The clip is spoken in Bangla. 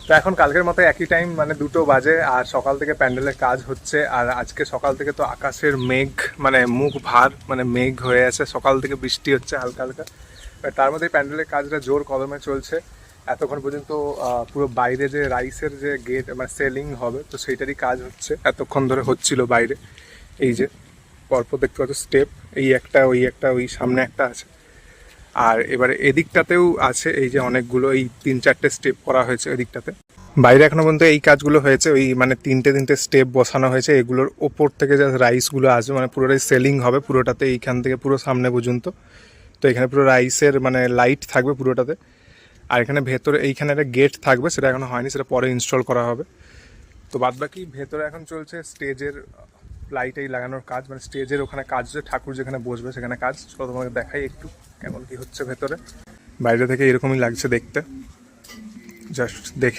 তো এখন কালকের মতো একই টাইম মানে 2টো বাজে, আর সকাল থেকে প্যান্ডেলের কাজ হচ্ছে। আর আজকে সকাল থেকে তো আকাশের মেঘ মানে মুখ ভার, মানে মেঘ হয়ে আছে, সকাল থেকে বৃষ্টি হচ্ছে হালকা হালকা। তার মধ্যে প্যান্ডেলের কাজটা জোর কদমে চলছে এতক্ষণ পর্যন্ত। পুরো বাইরে যে রাইসের যে গেট মানে সেলিং হবে, তো সেইটারই কাজ হচ্ছে এতক্ষণ ধরে হচ্ছিল বাইরে। এই যে পরপর দেখতে পাচ্ছ স্টেপ, এই একটা ওই একটা ওই সামনে একটা আছে, আর এবারে এদিকটাতেও আছে। এই যে অনেকগুলো এই 3-4টে স্টেপ করা হয়েছে এদিকটাতে। বাইরে এখনো পর্যন্ত এই কাজগুলো হয়েছে, ওই মানে 3টে স্টেপ বসানো হয়েছে। এগুলোর ওপর থেকে যে রাইসগুলো আসবে মানে পুরোটাই সেলিং হবে পুরোটাতে, এইখান থেকে পুরো সামনে পর্যন্ত। তো এখানে পুরো রাইসের মানে লাইট থাকবে পুরোটাতে। আর এখানে ভেতরে এইখানে একটা গেট থাকবে, সেটা এখনো হয়নি, সেটা পরে ইনস্টল করা হবে। তো বাদ বাকি ভেতরে এখন চলছে স্টেজের লাইট এই লাগানোর কাজ, মানে স্টেজের ওখানে কাজ হচ্ছে, ঠাকুর যেখানে বসবে সেখানে কাজ। চলো তোমাকে দেখাই একটু কেমন কি হচ্ছে ভেতরে। বাইরে থেকে এরকমই লাগছে দেখতে, জাস্ট দেখে